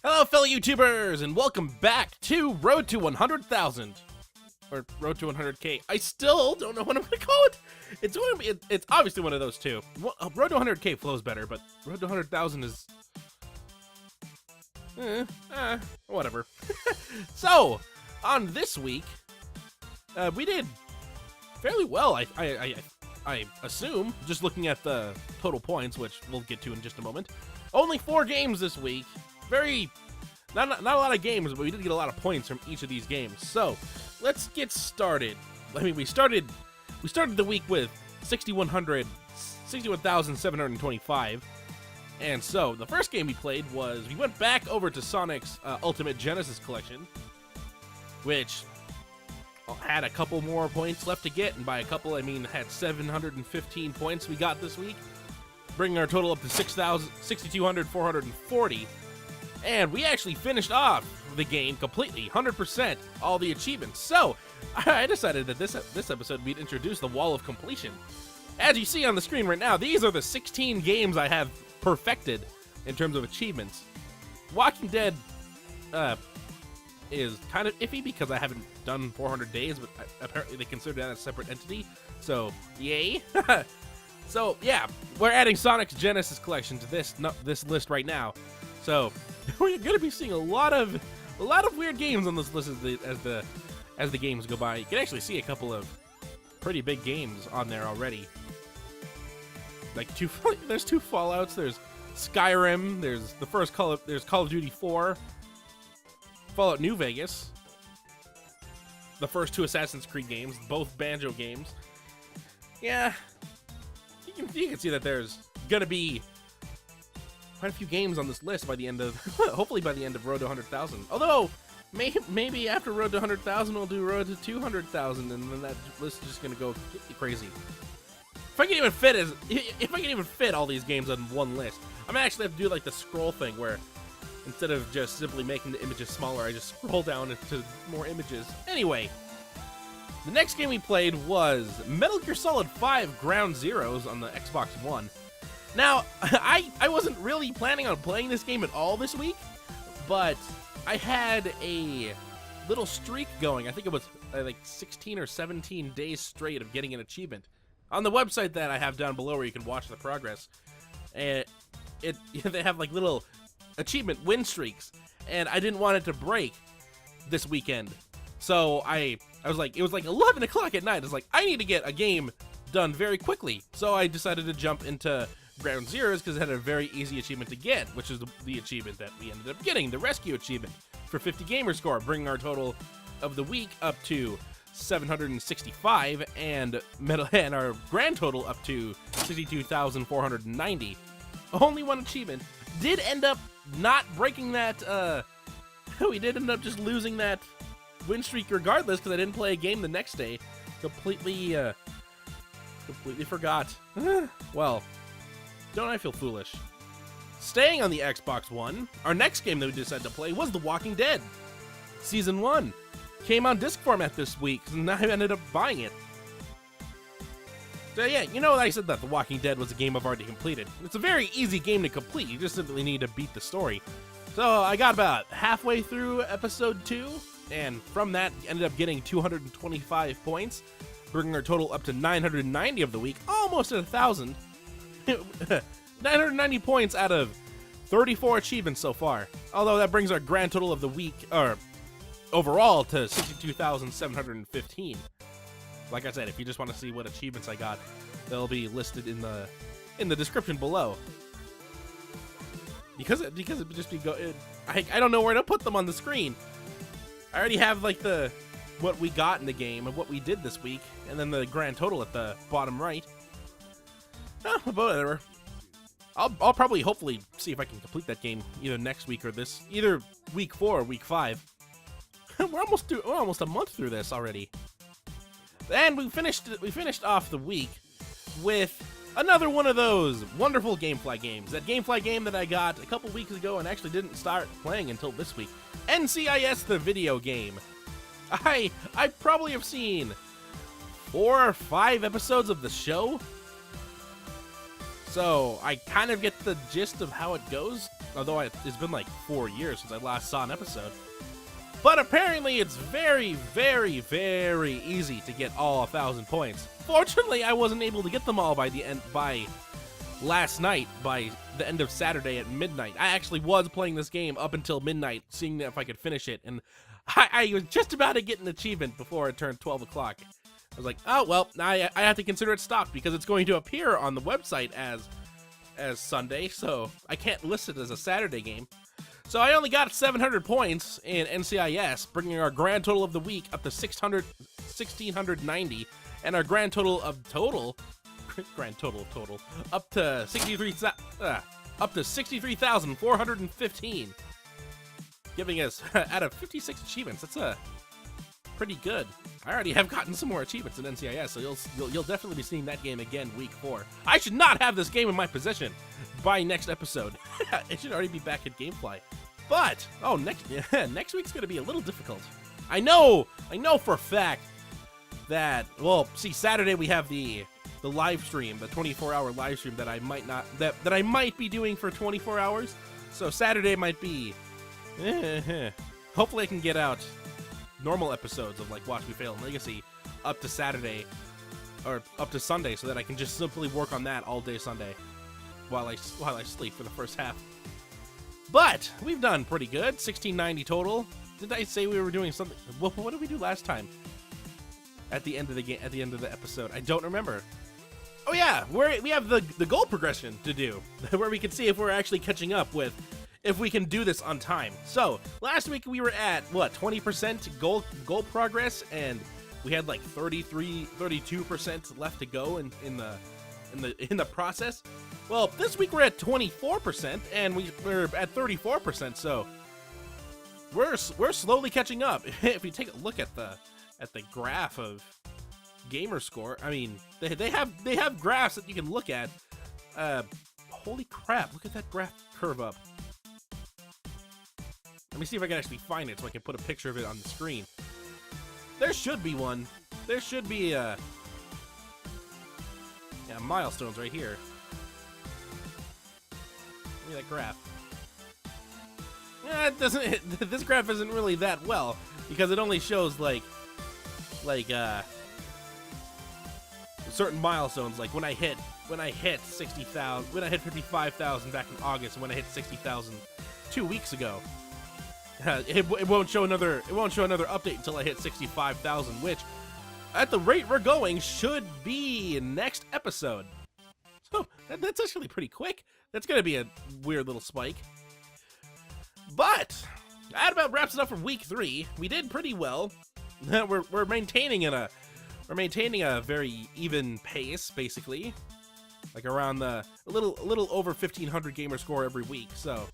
Hello, fellow YouTubers, and welcome back to Road to 100,000. Or Road to 100K. I still don't know what I'm going to call it. It's obviously one of those two. Road to 100K flows better, but Road to 100,000 is... whatever. So, on this week, we did fairly well, I assume, just looking at the total points, which we'll get to in just a moment. Only 4 games this week. Not a lot of games, but we did get a lot of points from each of these games. So, let's get started. I mean, we started the week with 61,725. And so, the first game we played was, we went back over to Sonic's Ultimate Genesis Collection, which had a couple more points left to get, and by a couple, I mean had 715 points we got this week, bringing our total up to 6,440. And we actually finished off the game completely, 100%, all the achievements. So, I decided that this episode we'd introduce the Wall of Completion. As you see on the screen right now, these are the 16 games I have perfected in terms of achievements. Walking Dead is kind of iffy because I haven't done 400 days, but apparently they consider that a separate entity. So, yay. So, yeah, we're adding Sonic's Genesis Collection to this list right now. So, we're going to be seeing a lot of weird games on this list as the games go by. You can actually see a couple of pretty big games on there already. Like there's 2 Fallouts, there's Skyrim, there's the first Call of Duty 4, Fallout New Vegas, the first 2 Assassin's Creed games, both Banjo games. Yeah, you can see that there's gonna be quite a few games on this list by the end of, hopefully by the end of Road to 100,000. Although, maybe after Road to 100,000, we'll do Road to 200,000, and then that list is just gonna go crazy. If I can even fit all these games on one list, I'm gonna actually have to do like the scroll thing where instead of just simply making the images smaller, I just scroll down into more images. Anyway, the next game we played was Metal Gear Solid 5 Ground Zeroes on the Xbox One. Now, I wasn't really planning on playing this game at all this week, but I had a little streak going. I think it was like 16 or 17 days straight of getting an achievement. On the website that I have down below where you can watch the progress, and they have like little achievement win streaks, and I didn't want it to break this weekend. So I was like, it was like 11 o'clock at night. I was like, I need to get a game done very quickly. So I decided to jump into Ground Zeroes because it had a very easy achievement to get, which is the achievement that we ended up getting, the Rescue achievement for 50 gamer score, bringing our total of the week up to 765 and our grand total up to 62,490. Only one achievement. Did end up not breaking that, we did end up just losing that win streak regardless because I didn't play a game the next day. Completely forgot. Well, don't I feel foolish? Staying on the Xbox One, our next game that we decided to play was The Walking Dead. Season 1. Came on disc format this week, and I ended up buying it. So yeah, you know, I said that The Walking Dead was a game I've already completed. It's a very easy game to complete, you just simply need to beat the story. So I got about halfway through episode 2, and from that, ended up getting 225 points, bringing our total up to 990 of the week, almost at 1,000. 990 points out of 34 achievements so far. Although that brings our grand total of the week, or overall, to 62,715. Like I said, if you just want to see what achievements I got, they'll be listed in the description below. Because it would just be I don't know where to put them on the screen. I already have like what we got in the game and what we did this week, and then the grand total at the bottom right. Oh, whatever. I'll probably hopefully see if I can complete that game either next week or either week 4 or week 5. We're almost a month through this already. And we finished off the week with another one of those wonderful Gamefly games. That Gamefly game that I got a couple weeks ago and actually didn't start playing until this week. NCIS the video game. I probably have seen 4 or 5 episodes of the show. So I kind of get the gist of how it goes, although it's been like 4 years since I last saw an episode. But apparently it's very, very, very easy to get all 1,000 points. Fortunately, I wasn't able to get them all by last night, by the end of Saturday at midnight. I actually was playing this game up until midnight, seeing if I could finish it, and I was just about to get an achievement before it turned 12 o'clock. I was like, oh, well, I have to consider it stopped because it's going to appear on the website as Sunday, so I can't list it as a Saturday game. So I only got 700 points in NCIS, bringing our grand total of the week up to 1,690, and our grand total of total up to 63,415, giving us out of 56 achievements. That's pretty good. I already have gotten some more achievements in NCIS, so you'll definitely be seeing that game again week 4. I should not have this game in my possession by next episode. It should already be back at GameFly. But next week's gonna be a little difficult. I know for a fact that, well, see, Saturday we have the live stream, the 24-hour live stream that I might be doing for 24 hours. So Saturday might be hopefully I can get out normal episodes of like Watch Me Fail and Legacy up to Saturday or up to Sunday, so that I can just simply work on that all day Sunday while I sleep for the first half. But we've done pretty good. 1,690 total. Did I say we were doing something? What did we do last time? At the end of the game, at the end of the episode, I don't remember. Oh yeah, we have the goal progression to do, where we can see if we're actually catching up with, if we can do this on time. So last week we were at what, 20% goal progress, and we had like 32% left to go in the process. Well, this week we're at 24%, and we're at 34%. So we're slowly catching up. If you take a look at the graph of gamer score, I mean, they have graphs that you can look at. Holy crap! Look at that graph curve up. Let me see if I can actually find it so I can put a picture of it on the screen. There should be one. There should be milestones right here. Look at that graph. Yeah, it doesn't. This graph isn't really that well because it only shows like certain milestones, like when I hit 60,000, when I hit 55,000 back in August, and when I hit 60,000 2 weeks ago. It won't show another update until I hit 65,000, which, at the rate we're going, should be next episode. So that's actually pretty quick. That's gonna be a weird little spike. But that about wraps it up for week 3. We did pretty well. We're maintaining a very even pace, basically, like around a little over 1,500 gamer score every week. So,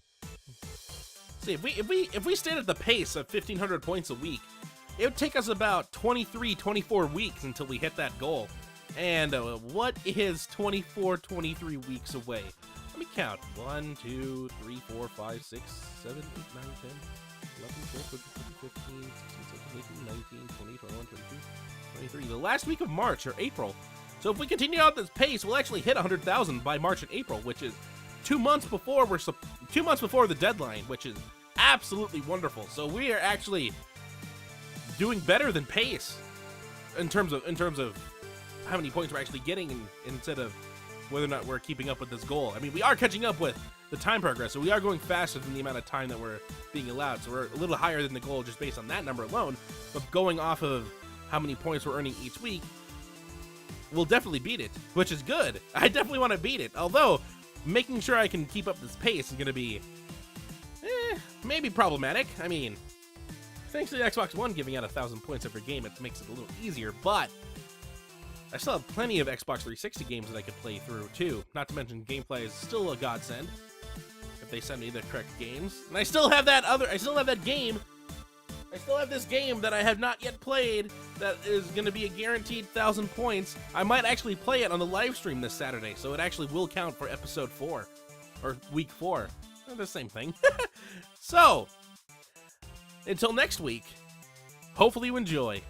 see, if we stayed at the pace of 1,500 points a week, it would take us about 24 weeks until we hit that goal. And what is 23 weeks away? Let me count. 1, 2, 3, 4, 5, 6, 7, 8, 9, 10, 11, 12, 13, 14, 15, 16, 17, 18, 19, 20, 21, 22, 23. The last week of March or April. So if we continue out this pace, we'll actually hit 100,000 by March and April, which is 2 months before 2 months before the deadline, which is absolutely wonderful. So we are actually doing better than pace in terms of how many points we're actually getting instead of whether or not we're keeping up with this goal. I mean, we are catching up with the time progress, so we are going faster than the amount of time that we're being allowed. So we're a little higher than the goal just based on that number alone. But going off of how many points we're earning each week, we'll definitely beat it, which is good. I definitely want to beat it. Although, making sure I can keep up this pace is going to be maybe problematic. I mean, thanks to the Xbox One giving out 1,000 points every game, it makes it a little easier, but I still have plenty of Xbox 360 games that I could play through too. Not to mention gameplay is still a godsend if they send me the correct games. And I still have that game. I still have this game that I have not yet played that is going to be a guaranteed 1,000 points. I might actually play it on the live stream this Saturday, so it actually will count for episode 4 or week 4. They're the same thing. So, until next week, hopefully you enjoy.